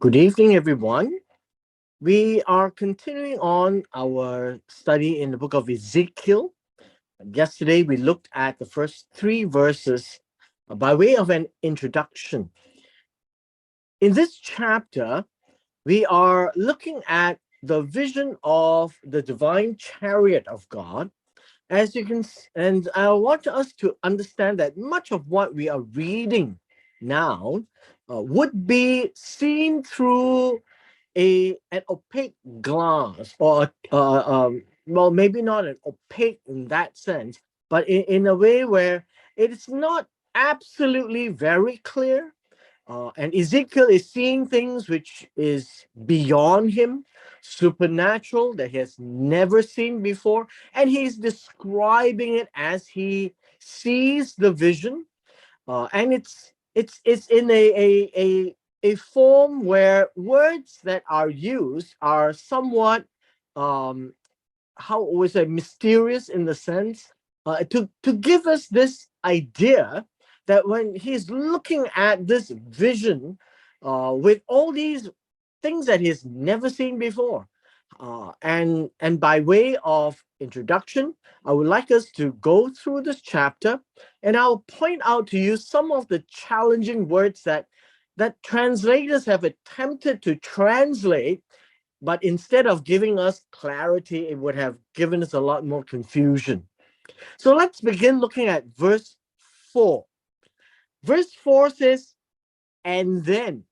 Good evening, everyone. We are continuing on our study in the book of Ezekiel. Yesterday, we looked at the first three verses by way of an introduction. In this chapter, we are looking at the vision of the divine chariot of God. As you can, and I want us to understand that much of what we are reading now would be seen through an opaque glass, or well, maybe not an opaque in that sense, but in a way where it's not absolutely very clear. And Ezekiel is seeing things which is beyond him, supernatural, that he has never seen before, and he's describing it as he sees the vision. And it's in a form where words that are used are somewhat how was it mysterious, in the sense to give us this idea that when he's looking at this vision with all these things that he's never seen before, and by way of introduction, I would like us to go through this chapter, and I'll point out to you some of the challenging words that translators have attempted to translate, but instead of giving us clarity, it would have given us a lot more confusion. So let's begin looking at verse 4. Verse 4 says, "And then."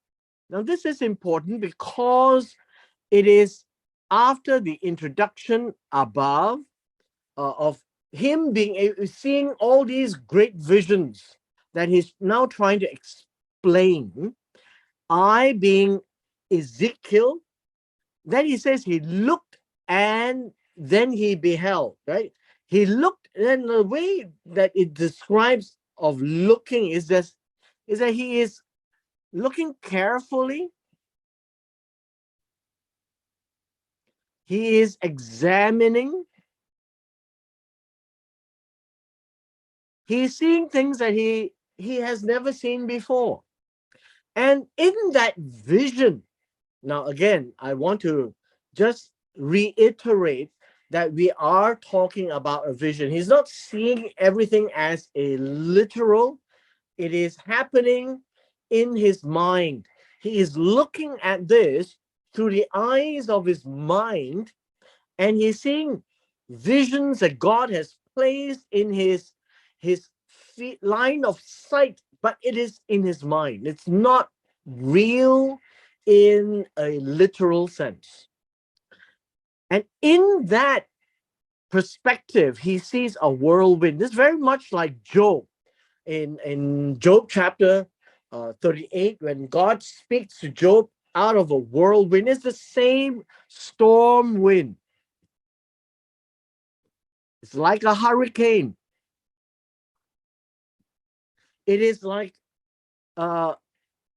Now, this is important because it is after the introduction above of him seeing all these great visions that he's now trying to explain. I, being Ezekiel, then he says he looked and then he beheld, right? He looked, and the way that it describes of looking is that he is looking carefully. He is examining. He's seeing things that he has never seen before. And in that vision, now again, I want to just reiterate that we are talking about a vision. He's not seeing everything as a literal. It is happening in his mind. He is looking at this through the eyes of his mind, and he's seeing visions that God has placed in his line of sight, but it is in his mind. It's not real in a literal sense. And in that perspective, he sees a whirlwind. This is very much like Job. In Job chapter 38, when God speaks to Job out of a whirlwind, it's the same storm wind. It's like a hurricane. It is like a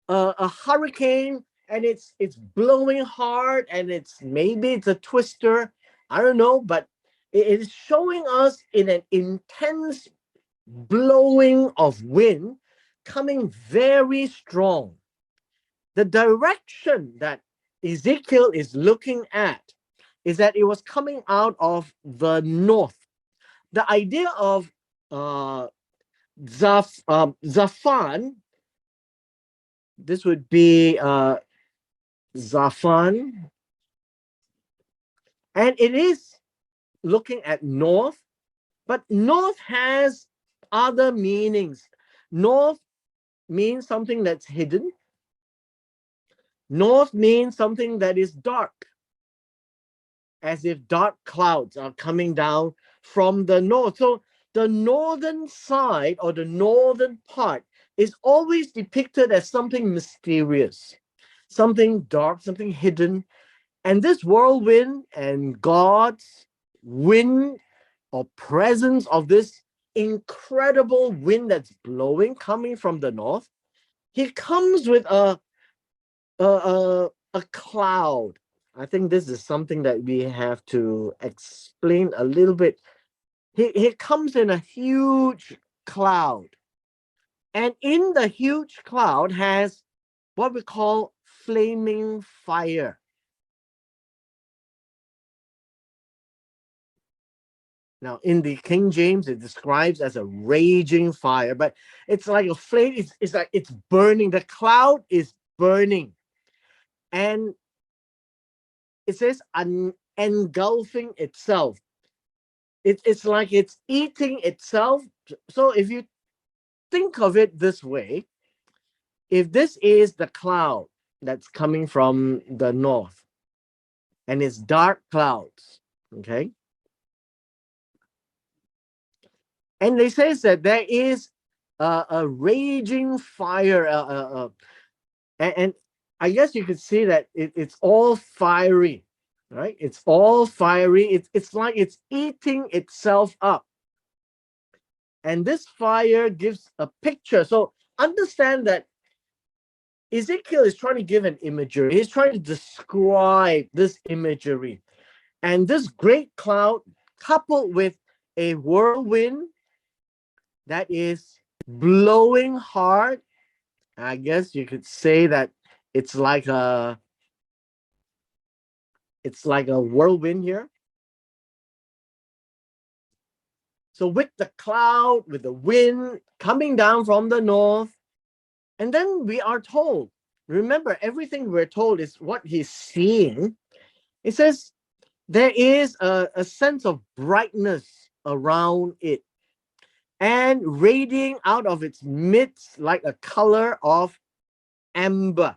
hurricane, and it's blowing hard, and maybe it's a twister. I don't know, but it is showing us in an intense blowing of wind, coming very strong. The direction that Ezekiel is looking at is that it was coming out of the north. The idea of Zafan, this would be Zafan, and it is looking at north, but north has other meanings. North means something that's hidden. North means something that is dark, as if dark clouds are coming down from the north. So the northern side, or the northern part, is always depicted as something mysterious, something dark, something hidden. And this whirlwind and God's wind, or presence of this incredible wind that's blowing, coming from the north, he comes with a cloud. I think this is something that we have to explain a little bit. He comes in a huge cloud, and in the huge cloud has what we call flaming fire. Now, in the King James, it describes as a raging fire, but it's like a flame. It's like it's burning. The cloud is burning. And it says engulfing itself. It's like it's eating itself. So if you think of it this way, if this is the cloud that's coming from the north, and it's dark clouds, okay? And they says that there is a raging fire, and I guess you could see that it's all fiery, right? It's all fiery. It's like it's eating itself up. And this fire gives a picture. So understand that Ezekiel is trying to give an imagery. He's trying to describe this imagery. And this great cloud, coupled with a whirlwind that is blowing hard, I guess you could say that it's like a whirlwind here. So with the cloud, with the wind coming down from the north, and then we are told, remember, everything we're told is what he's seeing. It says there is a sense of brightness around it and radiating out of its midst like a color of amber.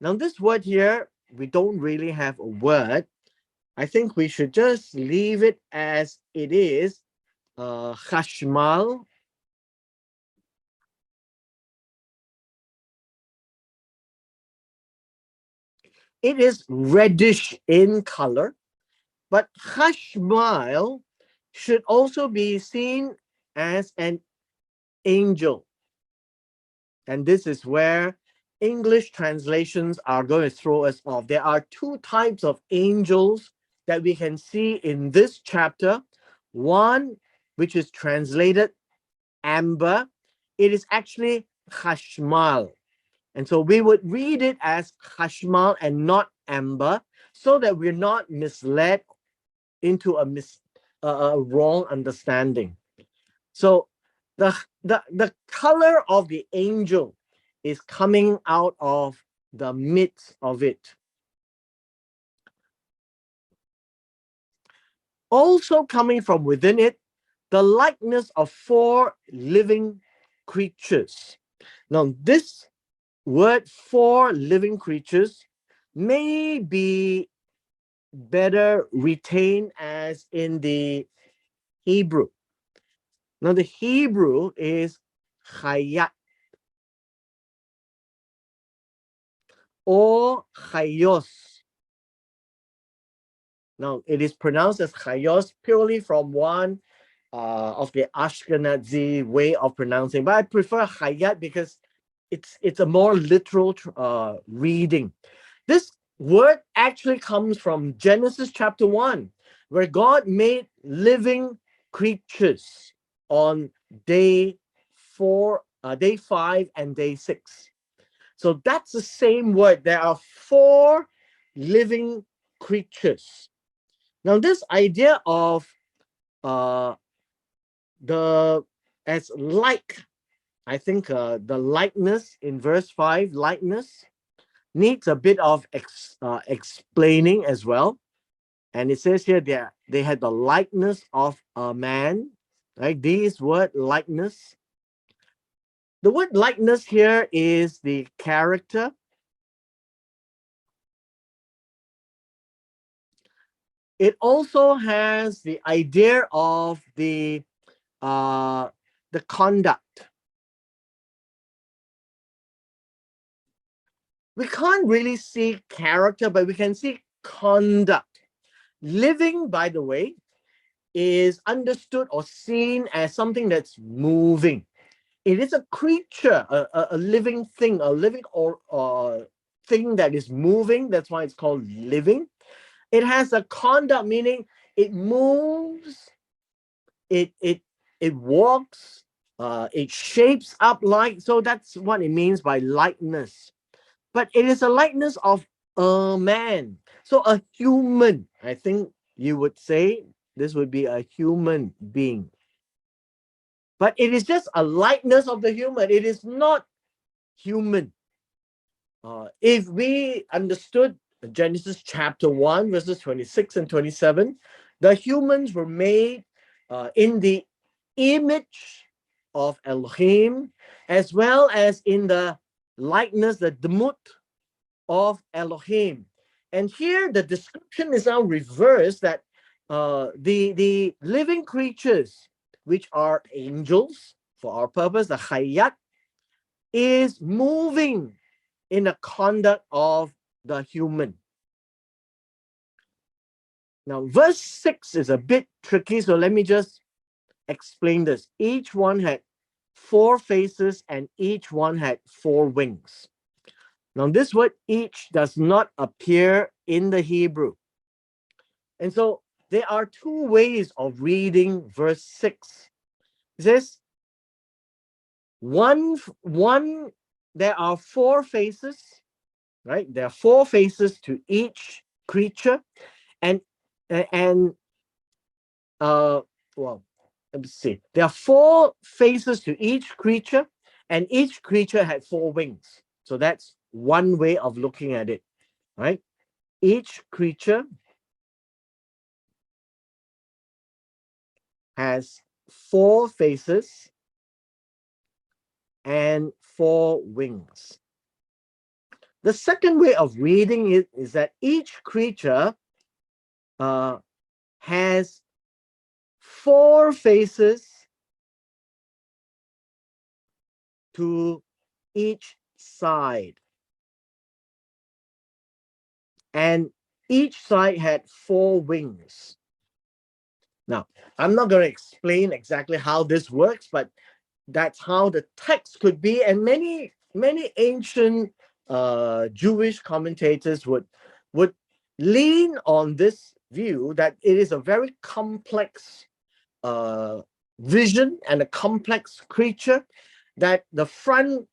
Now, this word here, we don't really have a word. I think we should just leave it as it is, chashmal. It is reddish in color, but chashmal should also be seen as an angel. And this is where English translations are going to throw us off. There are two types of angels that we can see in this chapter. One, which is translated amber, it is actually chashmal. And so we would read it as chashmal and not amber, so that we're not misled into a wrong understanding. So the color of the angel is coming out of the midst of it. Also coming from within it, the likeness of four living creatures. Now, this word four living creatures may be better retained as in the Hebrew. Now, the Hebrew is chayat or chayos. Now, it is pronounced as chayos purely from one of the Ashkenazi way of pronouncing, but I prefer chayat because it's a more literal reading. This word actually comes from Genesis chapter 1, where God made living creatures on day 5, and day 6. So that's the same word. There are four living creatures. Now, this idea of the as like, I think the likeness in verse 5, likeness, needs a bit of explaining as well. And it says here they had the likeness of a man, right? This word likeness. The word likeness here is the character. It also has the idea of the conduct. We can't really see character, but we can see conduct. Living, by the way, is understood or seen as something that's moving. It is a creature, a living thing, a living or thing that is moving. That's why it's called living. It has a conduct, meaning it moves, it walks, it shapes up like. So that's what it means by likeness. but it is a likeness of a man. So a human, I think you would say this would be a human being. But it is just a likeness of the human. It is not human. If we understood Genesis chapter 1, verses 26 and 27, the humans were made in the image of Elohim, as well as in the likeness, the demut of Elohim. And here the description is now reversed, that the living creatures, which are angels for our purpose, the Chayat, is moving in the conduct of the human. Now, verse 6 is a bit tricky, so let me just explain this. Each one had 4 faces and each one had 4 wings. Now, this word each does not appear in the Hebrew. And so there are 2 ways of reading verse 6. It says, there are 4 faces, right? There are 4 faces to each creature, and well, let me see. There are 4 faces to each creature, and each creature had 4 wings. So that's one way of looking at it, right? Each creature has 4 faces and 4 wings. The second way of reading it is that each creature has 4 faces to each side, and each side had 4 wings. Now, I'm not going to explain exactly how this works, but that's how the text could be. And many ancient Jewish commentators would lean on this view that it is a very complex vision and a complex creature, that the front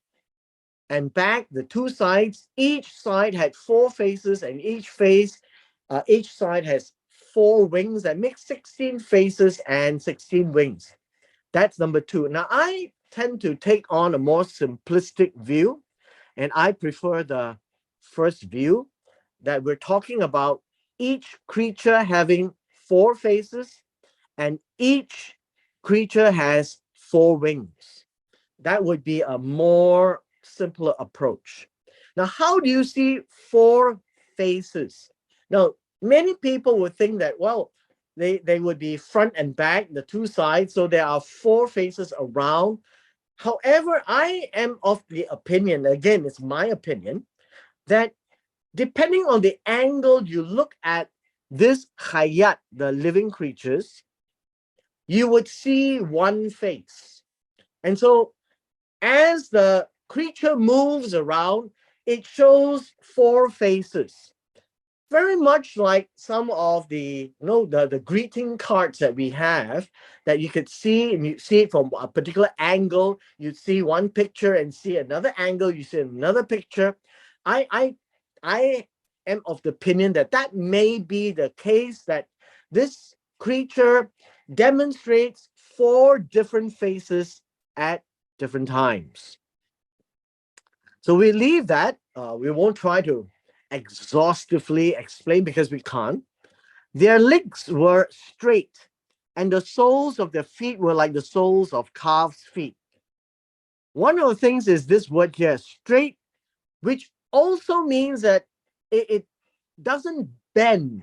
and back, the 2 sides, each side had 4 faces, and each side has 4 wings. That makes 16 faces and 16 wings. That's number 2. Now, I tend to take on a more simplistic view, and I prefer the first view, that we're talking about each creature having 4 faces, and each creature has 4 wings. That would be a more simpler approach. Now, how do you see 4 faces? Now, many people would think that, well, they would be front and back, the 2 sides, so there are 4 faces around. However, I am of the opinion, again, it's my opinion, that depending on the angle you look at this Chayat, the living creatures, you would see 1 face. And so as the creature moves around, it shows 4 faces. Very much like some of the greeting cards that we have, that you could see, and you see it from a particular angle. You'd see one picture and see another angle, you see another picture. I am of the opinion that that may be the case, that this creature demonstrates 4 different faces at different times. So we leave that. We won't try to exhaustively explain, because we can't. Their legs were straight, and the soles of their feet were like the soles of calves' feet. One of the things is this word here, straight, which also means that it doesn't bend,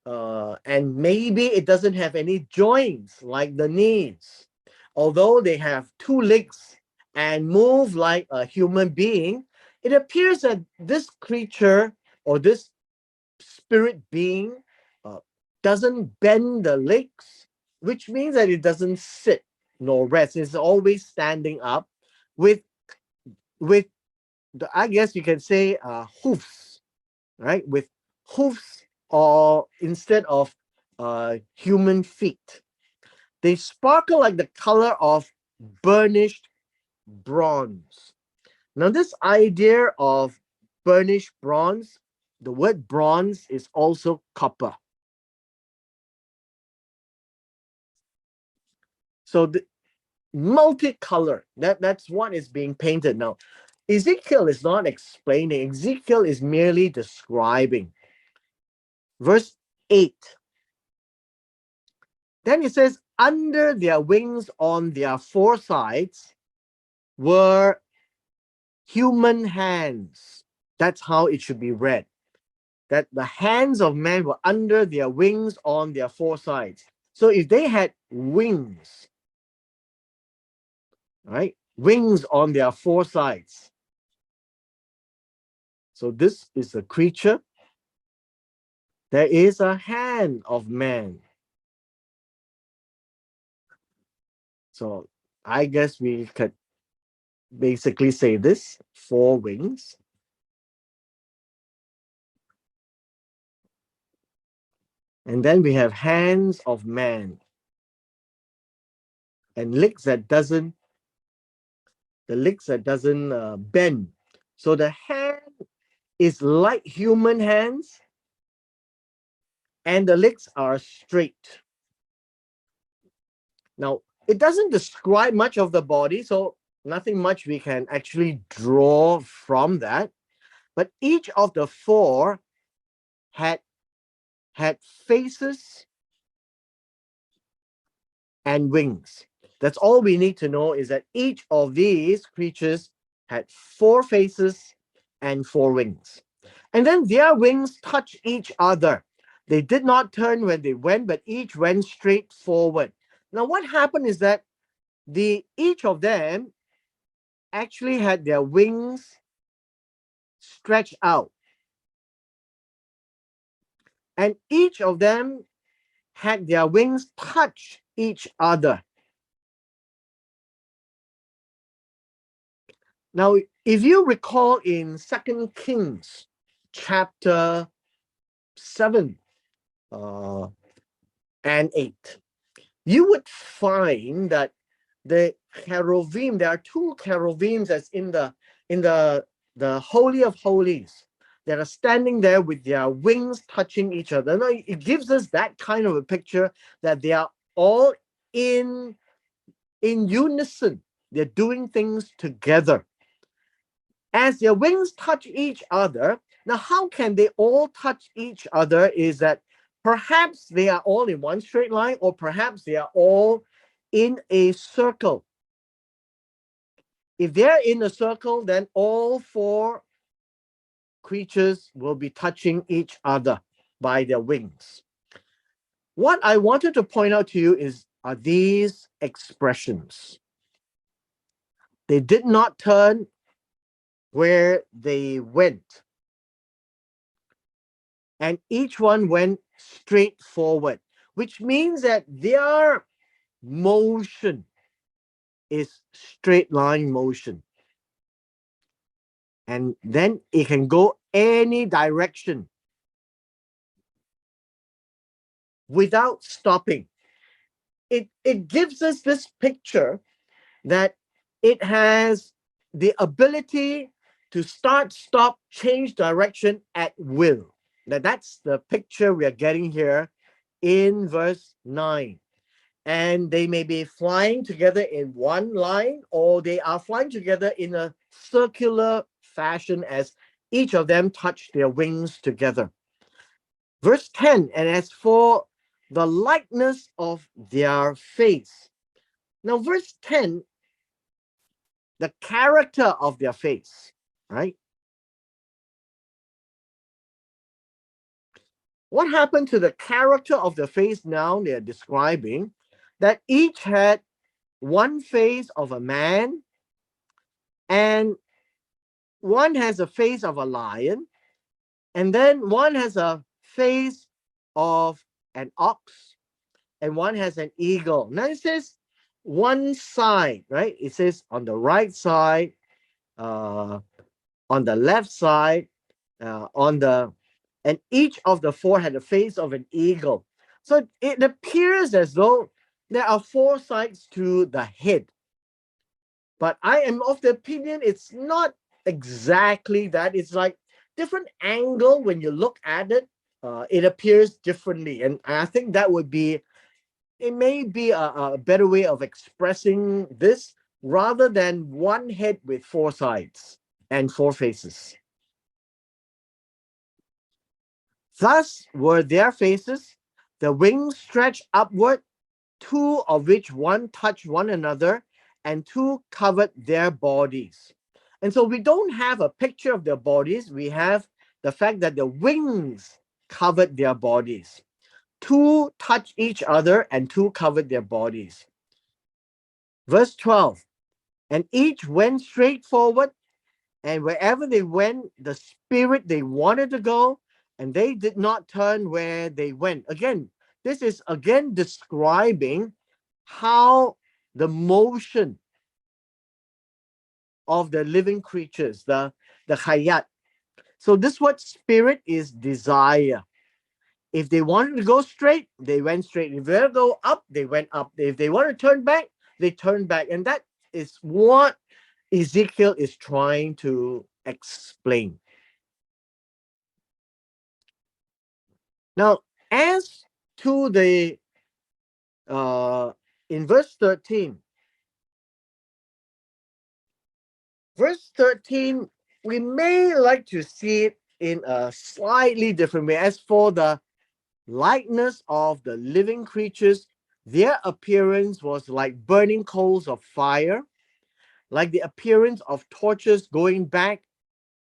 and maybe it doesn't have any joints like the knees. Although they have 2 legs and move like a human being, it appears that this creature, or this spirit being, doesn't bend the legs, which means that it doesn't sit nor rest. It's always standing up with the, I guess you can say, hoofs, right? With hoofs, or instead of human feet. They sparkle like the color of burnished bronze. Now, this idea of burnished bronze. The word bronze is also copper. So the multicolor, that's what is being painted now. Ezekiel is not explaining, Ezekiel is merely describing. Verse 8. Then it says, under their wings on their four sides were human hands. That's how it should be read. That the hands of men were under their wings on their four sides. So if they had wings, right? Wings on their four sides. So this is a creature. There is a hand of man. So I guess we could basically say this: four wings. And then we have hands of man. And legs that doesn't bend. So the hand is like human hands, and the legs are straight. Now, it doesn't describe much of the body, so nothing much we can actually draw from that. But each of the four had faces and wings. That's all we need to know, is that each of these creatures had four faces and four wings. And then their wings touch each other. They did not turn when they went, but each went straight forward. Now, what happened is that each of them actually had their wings stretched out. And each of them had their wings touch each other. Now, if you recall in 2 Kings chapter 7 and 8, you would find that the cherubim, there are two cherubims as in the Holy of Holies that are standing there with their wings touching each other. Now, it gives us that kind of a picture that they are all in unison. They're doing things together. As their wings touch each other, now how can they all touch each other? Is that perhaps they are all in one straight line, or perhaps they are all in a circle. If they're in a circle, then all four creatures will be touching each other by their wings. What I wanted to point out to you are these expressions. They did not turn where they went, and each one went straight forward, which means that their motion is straight line motion. And then it can go any direction without stopping. It gives us this picture that it has the ability to start, stop, change direction at will. Now that's the picture we are getting here in verse 9. And they may be flying together in one line, or they are flying together in a circular fashion as each of them touch their wings together. Verse 10, and as for the likeness of their face. Now, verse 10, the character of their face, right? What happened to the character of the face now they're describing? That each had one face of a man, and one has a face of a lion, and then one has a face of an ox, and one has an eagle. Now it says one side, right? It says on the right side, on the left side, and each of the four had the face of an eagle. So it appears as though there are four sides to the head. But I am of the opinion it's not exactly that. It's like different angle when you look at it, it appears differently. And I think that would be, it may be a better way of expressing this rather than one head with four sides and four faces. Thus were their faces, the wings stretched upward, two of which one touched one another, and two covered their bodies. And so we don't have a picture of their bodies. We have the fact that the wings covered their bodies. Two touched each other, and two covered their bodies. Verse 12, and each went straight forward, and wherever they went, the spirit they wanted to go, and they did not turn where they went. Again, this is again describing how the motion of the living creatures, the hayat. So this word spirit is desire. If they wanted to go straight, they went straight. If they wanted to go up, they went up. If they want to turn back, they turned back. And that is what Ezekiel is trying to explain. Now, as to the in verse 13, we may like to see it in a slightly different way. As for the likeness of the living creatures, their appearance was like burning coals of fire, like the appearance of torches going back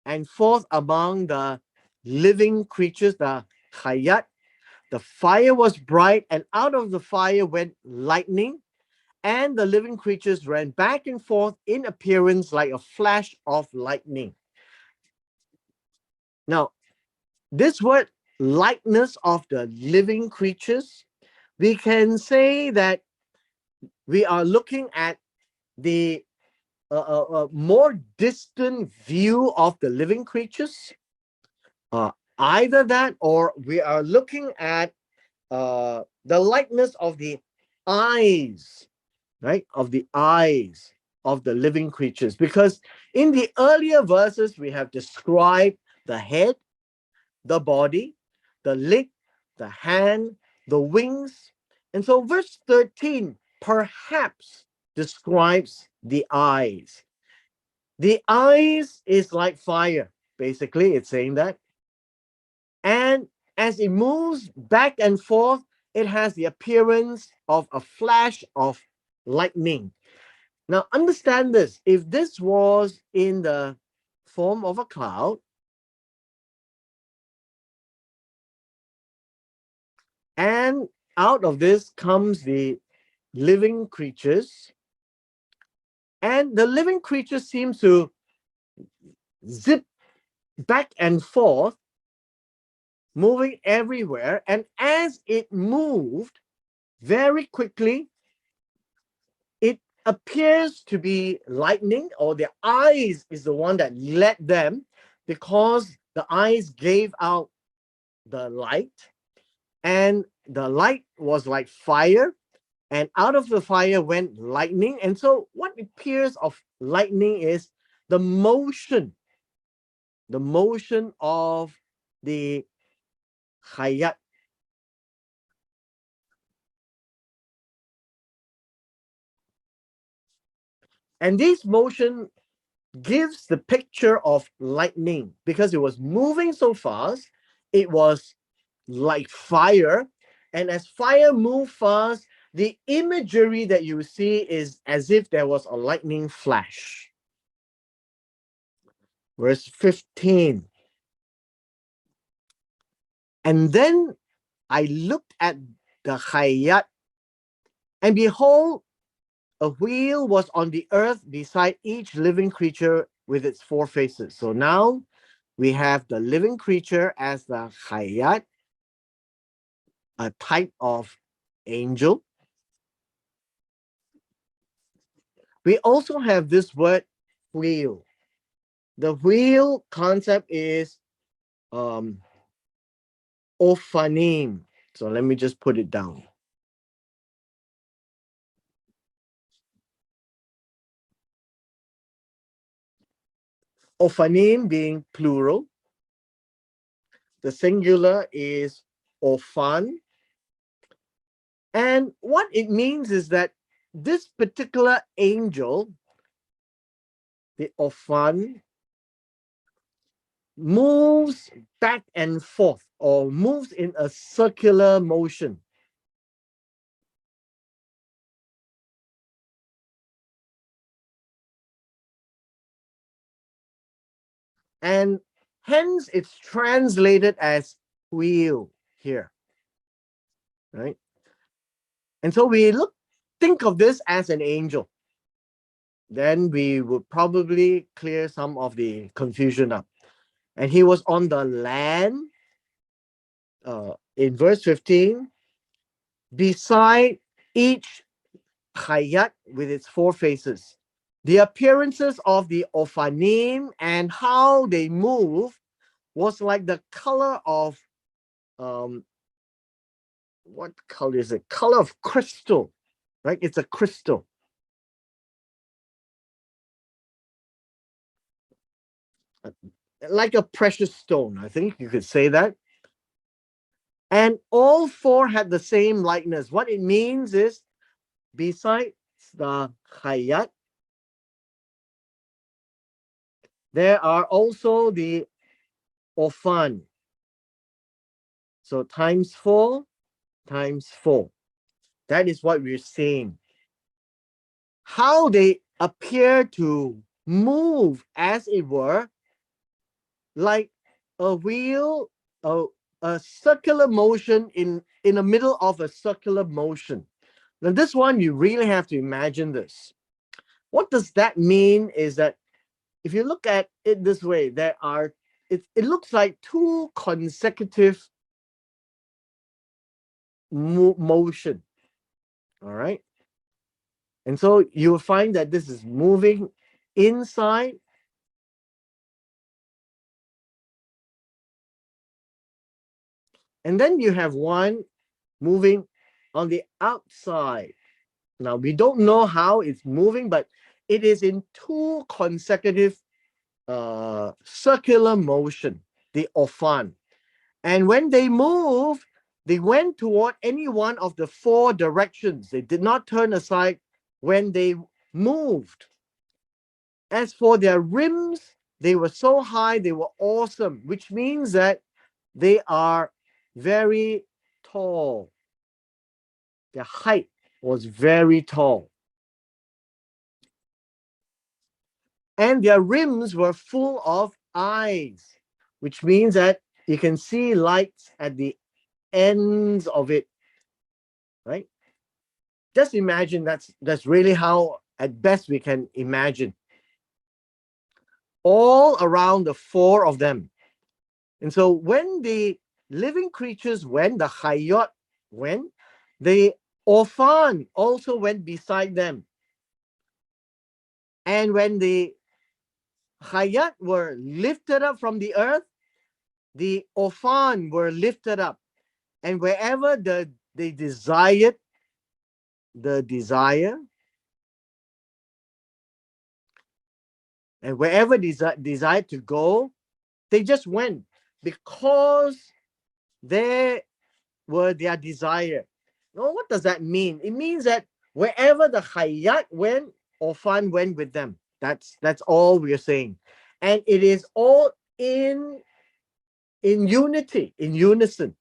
and forth among the living creatures, the hayat. The fire was bright, and out of the fire went lightning, and the living creatures ran back and forth in appearance like a flash of lightning. Now, this word likeness of the living creatures, we can say that we are looking at the more distant view of the living creatures. Either that, or we are looking at the likeness of the eyes, right? Of the eyes of the living creatures. Because in the earlier verses, we have described the head, the body, the leg, the hand, the wings. And so verse 13 perhaps describes the eyes. The eyes is like fire. Basically, it's saying that. And as it moves back and forth, it has the appearance of a flash of lightning. Now, understand this. If this was in the form of a cloud, and out of this comes the living creatures, and the living creature seems to zip back and forth, moving everywhere. And as it moved very quickly, it appears to be lightning, or the eyes is the one that led them, because the eyes gave out the light, and the light was like fire, and out of the fire went lightning. And so what appears of lightning is the motion of the hayat. And this motion gives the picture of lightning because it was moving so fast. It was like fire. And as fire moved fast, the imagery that you see is as if there was a lightning flash. Verse 15. And then I looked at the hayat, and behold, a wheel was on the earth beside each living creature with its four faces. So now we have the living creature as the hayat, a type of angel. We also have this word wheel. The wheel concept is ophanim. So let me just put it down. Ophanim being plural, The singular is Ophan. And what it means is that this particular angel, the Ophan, moves back and forth or moves in a circular motion. And hence it's translated as wheel here, right? And so think of this as an angel. Then we would probably clear some of the confusion up. And he was on the land, in verse 15, beside each Chariot with its four faces. The appearances of the Ophanim and how they move was like the color of, what color is it? Color of crystal, right? It's a crystal. Like a precious stone, I think you could say that. And all four had the same likeness. What it means is, besides the Chariot, there are also the Ophan. So times 4 times 4. That is what we're saying. How they appear to move, as it were, like a wheel, a circular motion in the middle of a circular motion. Now, this one, you really have to imagine this. What does that mean is that if you look at it this way, it looks like two consecutive motion. All right. And so you will find that this is moving inside and then you have one moving on the outside. Now, we don't know how it's moving, but it is in two consecutive circular motion, the Ophan. And when they move, they went toward any one of the four directions. They did not turn aside when they moved. As for their rims, they were so high, they were awesome, which means that they are very tall. Their height was very tall. And their rims were full of eyes, which means that you can see lights at the ends of it, right? Just imagine that's really how, at best, we can imagine. All around the four of them. And so when the living creatures went, the Chayot went, the Ophan also went beside them. And when the Chayat were lifted up from the earth, the Ophan were lifted up. And wherever they desired the desire, and wherever desired to go, they just went because they were their desire. Now, what does that mean? It means that wherever the Chayat went, Ophan went with them. That's all we're saying. And it is all in unity, in unison.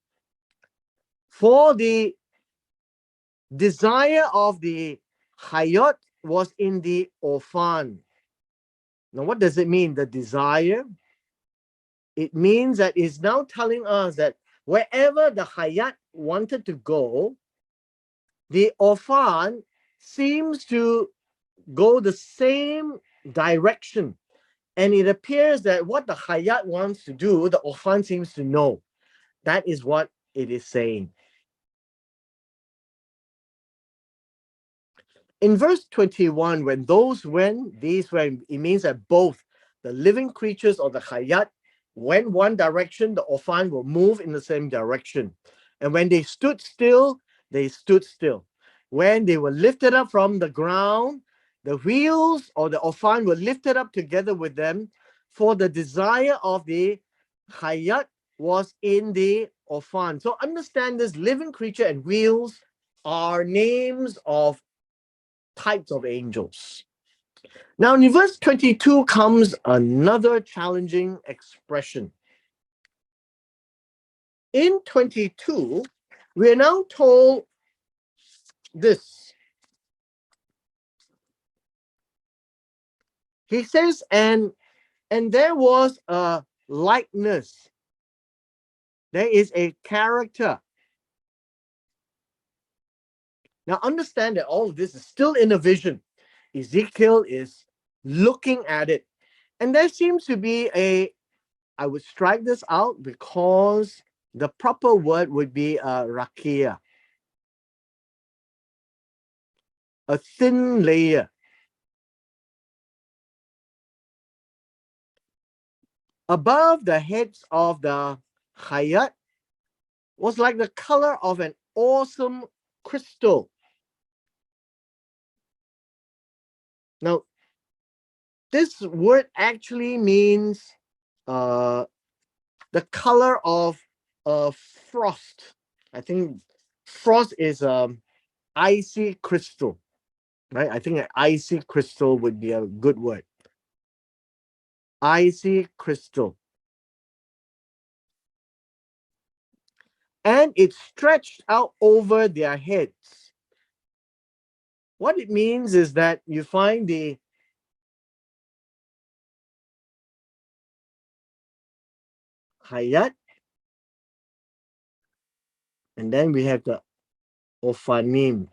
For the desire of the Chayot was in the Ophan. Now, what does it mean, the desire? It means that it's now telling us that wherever the Chayat wanted to go, the Ophan seems to go the same direction. And it appears that what the Chayat wants to do, the Ophan seems to know. That is what it is saying. In verse 21, when those went, these went, it means that both the living creatures or the Chayat went one direction, the Ophan will move in the same direction. And when they stood still, they stood still. When they were lifted up from the ground, the wheels or the Ophan were lifted up together with them, for the desire of the Chayat was in the Ophan. So understand this: living creature and wheels are names of types of angels. Now, in verse 22 comes another challenging expression. In 22, we are now told this. He says, and there was a likeness. There is a character. Now, understand that all of this is still in a vision. Ezekiel is looking at it. And there seems to be I would strike this out because the proper word would be rakia, a thin layer. Above the heads of the Chariot was like the color of an awesome crystal. Now, this word actually means the color of frost. I think frost is icy crystal, right? I think an icy crystal would be a good word. Icy crystal. And it stretched out over their heads. What it means is that you find the Hayat, and then we have the Ophanim.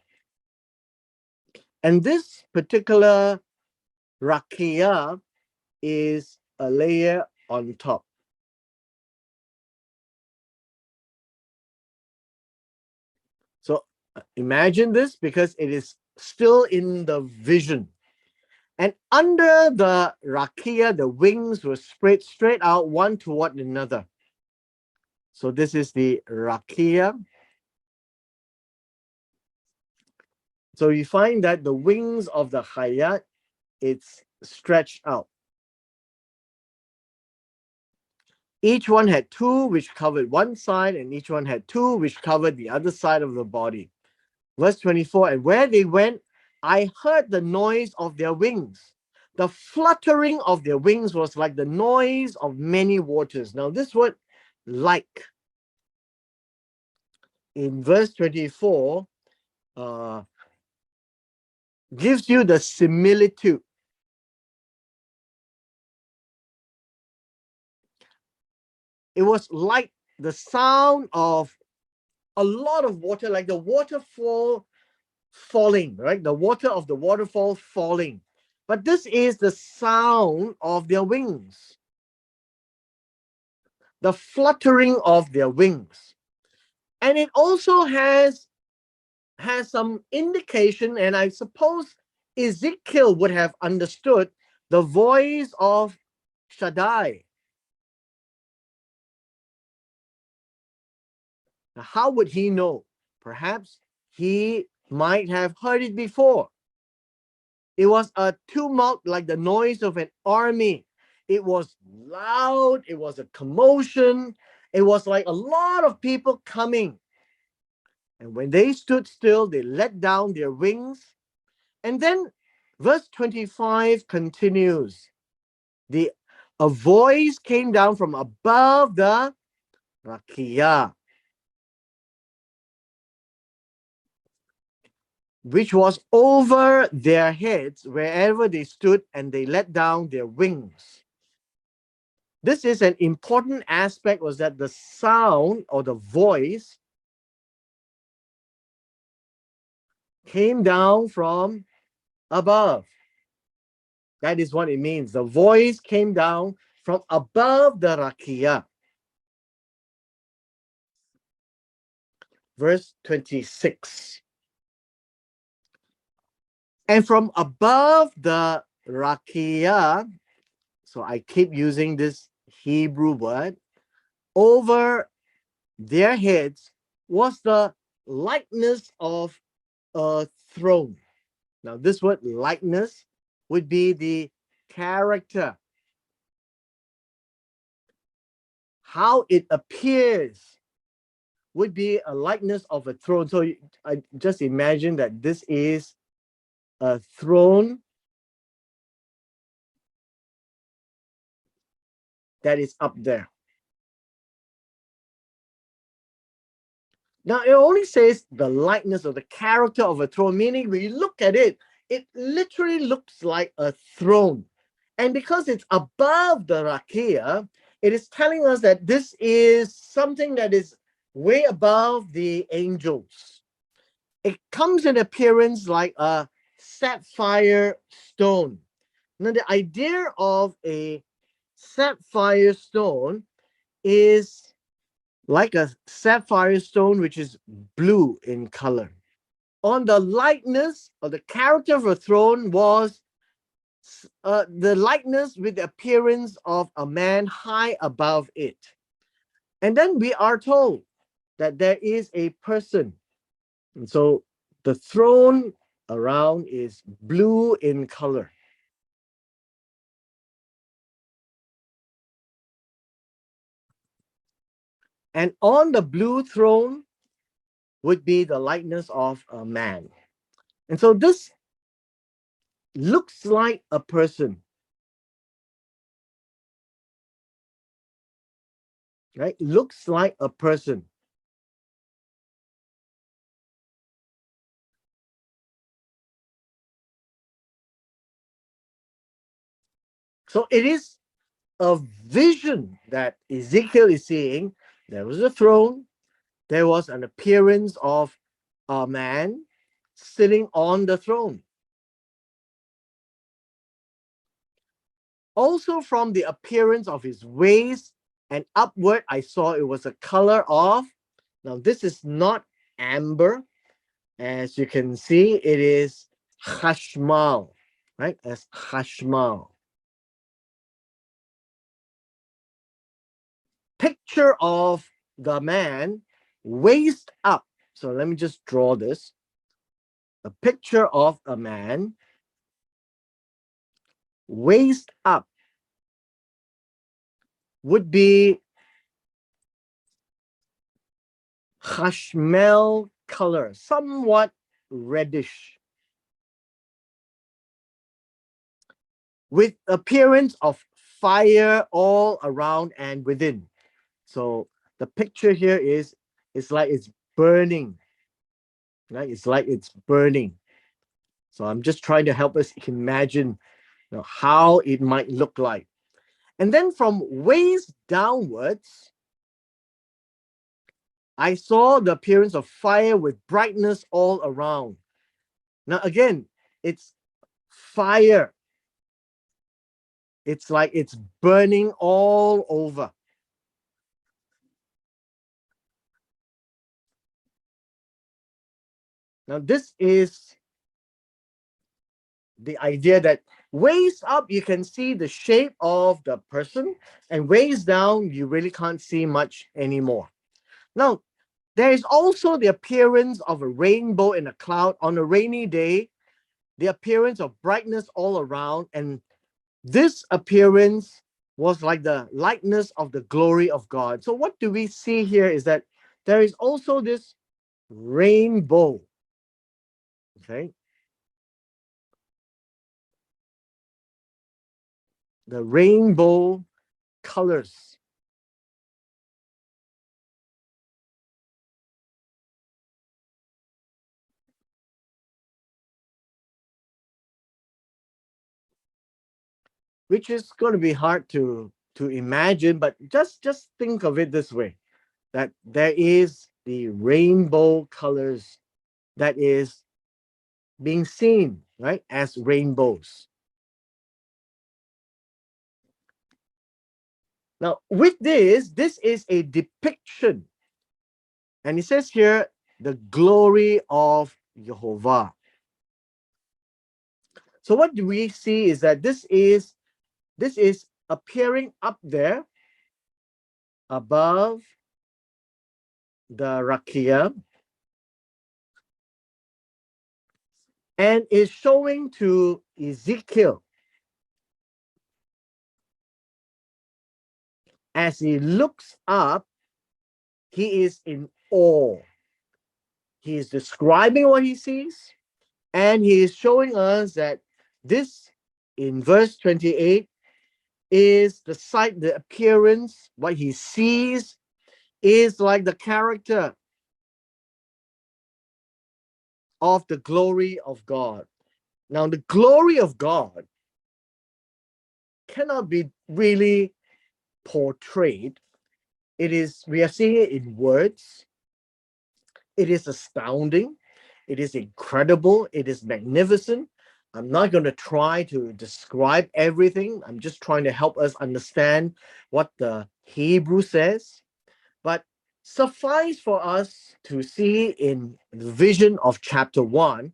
And this particular Rakia is a layer on top. So imagine this because it is still in the vision. And under the Rakia, the wings were spread straight out one toward another. So this is the Rakia. So you find that the wings of the Hayat, it's stretched out. Each one had two which covered one side, and each one had two which covered the other side of the body. Verse 24, and where they went, I heard the noise of their wings. The fluttering of their wings was like the noise of many waters. Now, this word, like, in verse 24, gives you the similitude. It was like the sound of a lot of water, like the waterfall falling, right? The water of the waterfall falling. But this is the sound of their wings, the fluttering of their wings. And it also has some indication, and I suppose Ezekiel would have understood the voice of Shaddai. Now, how would he know? Perhaps he might have heard it before. It was a tumult like the noise of an army. It was loud. It was a commotion. It was like a lot of people coming. And when they stood still, they let down their wings. And then verse 25 continues. A voice came down from above the Rakia, which was over their heads wherever they stood, and they let down their wings. This is an important aspect, was that the sound or the voice came down from above. That is what it means. The voice came down from above the Rakia. Verse 26. And from above the Rakia, so I keep using this Hebrew word, over their heads was the likeness of a throne. Now, this word likeness would be the character. how it appears would be a likeness of a throne. So I just imagine that this is a throne that is up there. Now, it only says the likeness or the character of a throne, meaning when you look at it, it literally looks like a throne. And because it's above the rakia, it is telling us that this is something that is way above the angels. It comes in appearance like a sapphire stone. Now, the idea of a sapphire stone is like a sapphire stone, which is blue in color. On the likeness or the character of a throne was the likeness with the appearance of a man high above it. And then we are told that there is a person. And so the throne around is blue in color. And on the blue throne would be the likeness of a man. And so this looks like a person, right? Looks like a person. So it is a vision that Ezekiel is seeing. There was a throne, there was an appearance of a man sitting on the throne. Also, from the appearance of his waist and upward, I saw it was a color of, now this is not amber. As you can see, it is chashmal, right? As chashmal. Picture of the man waist up. So let me just draw this. A picture of a man waist up would be chashmal color, somewhat reddish, with appearance of fire all around and within. So the picture here is, it's like it's burning, right? It's like it's burning. So I'm just trying to help us imagine, how it might look like. And then from waist downwards, I saw the appearance of fire with brightness all around. Now, again, it's fire. It's like it's burning all over. Now, this is the idea that waist up, you can see the shape of the person, and waist down, you really can't see much anymore. Now, there is also the appearance of a rainbow in a cloud on a rainy day, the appearance of brightness all around, and this appearance was like the likeness of the glory of God. So what do we see here is that there is also this rainbow, okay? The rainbow colors. Which is going to be hard to imagine, but just think of it this way, that there is the rainbow colors that is being seen, right, as rainbows. Now, with this is a depiction, and it says here, the glory of Jehovah. So what do we see is that this is appearing up there above the rakia, and is showing to Ezekiel as he looks up, he is in awe. He is describing what he sees, and he is showing us that this, in verse 28, is the sight, the appearance, what he sees is like the character of the glory of God. Now, the glory of God cannot be really portrayed. We are seeing it in words. It is astounding. It is incredible. It is magnificent. I'm not going to try to describe everything. I'm just trying to help us understand what the Hebrew says. But suffice for us to see in the vision of chapter 1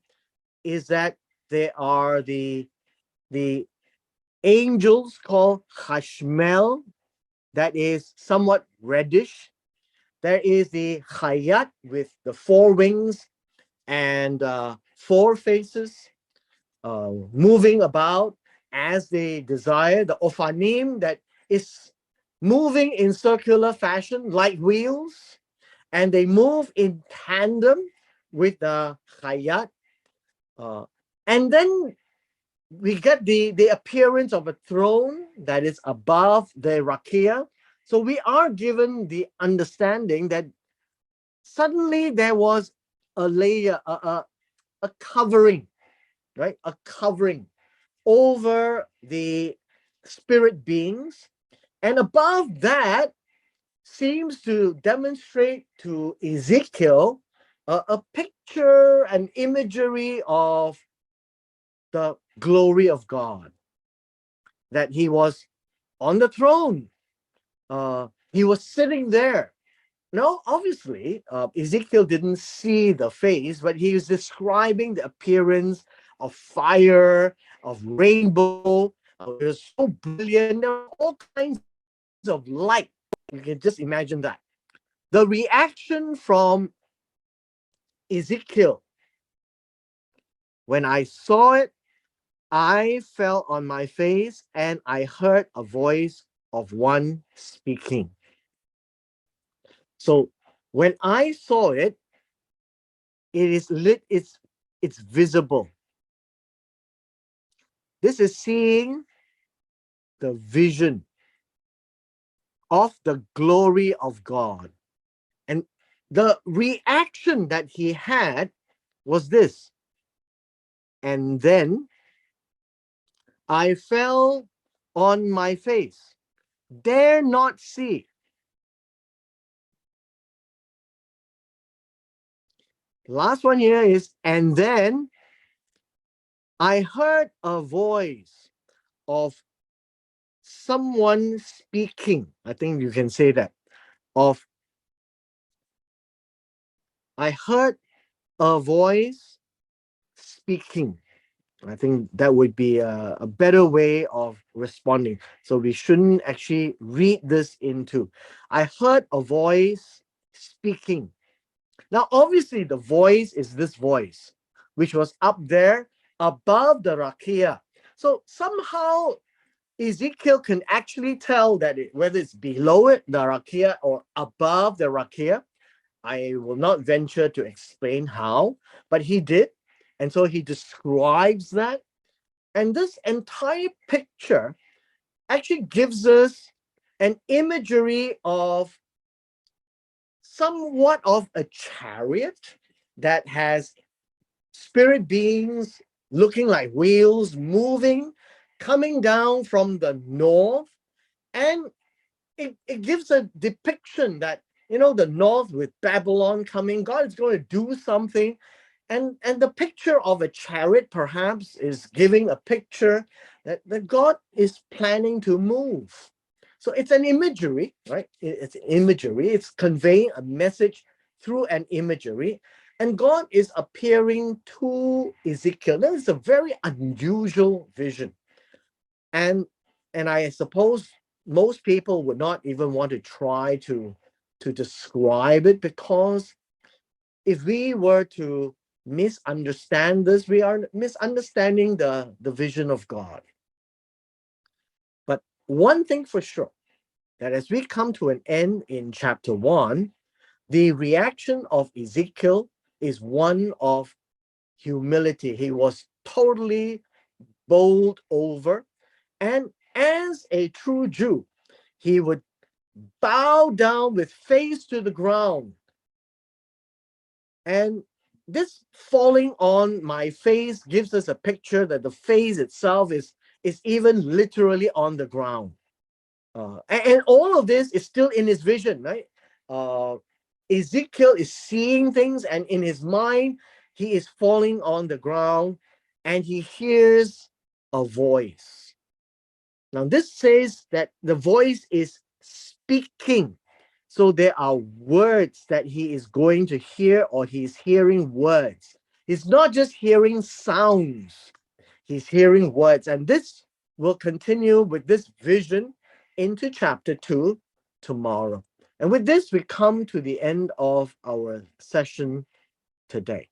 is that there are the angels called Hashmel, that is somewhat reddish. There is the Hayat with the four wings and four faces, moving about as they desire. The Ophanim, that is moving in circular fashion like wheels, and they move in tandem with the Hayat. And then we get the appearance of a throne that is above the rakia. So we are given the understanding that suddenly there was a layer, a covering, right? A covering over the spirit beings. And above that seems to demonstrate to Ezekiel a picture, an imagery of the glory of God, that he was on the throne. He was sitting there. Now, obviously, Ezekiel didn't see the face, but he was describing the appearance of fire, of rainbow. It was so brilliant. There were all kinds of light. You can just imagine that. The reaction from Ezekiel, when I saw it, I fell on my face and I heard a voice of one speaking. So when I saw it, it is lit, it's visible. This is seeing the vision of the glory of God. And the reaction that he had was this. And then I fell on my face, dare not see. Last one here is, and then I heard a voice of someone speaking. I think you can say that. I heard a voice speaking. I think that would be a better way of responding. So we shouldn't actually read this into. I heard a voice speaking. Now, obviously, the voice is this voice, which was up there above the rakia. So somehow Ezekiel can actually tell that whether it's below it, the rakia, or above the rakia. I will not venture to explain how, but he did. And so he describes that. And this entire picture actually gives us an imagery of somewhat of a chariot that has spirit beings looking like wheels moving, coming down from the north. And it gives a depiction that, the north with Babylon coming, God is going to do something. And the picture of a chariot perhaps is giving a picture that God is planning to move. So it's an imagery, right? It's imagery. It's conveying a message through an imagery. And God is appearing to Ezekiel. That is a very unusual vision. And I suppose most people would not even want to try to describe it, because if we were to misunderstand this, we are misunderstanding the vision of God. But one thing for sure that as we come to an end in chapter 1, the reaction of Ezekiel is one of humility. He was totally bowled over, and as a true Jew, he would bow down with face to the ground. And this falling on my face gives us a picture that the face itself is even literally on the ground. And all of this is still in his vision, right? Uh, Ezekiel is seeing things, and in his mind, he is falling on the ground and he hears a voice. Now, this says that the voice is speaking. So there are words that he is going to hear, or he's hearing words. He's not just hearing sounds, he's hearing words. And this will continue with this vision into chapter 2 tomorrow. And with this, we come to the end of our session today.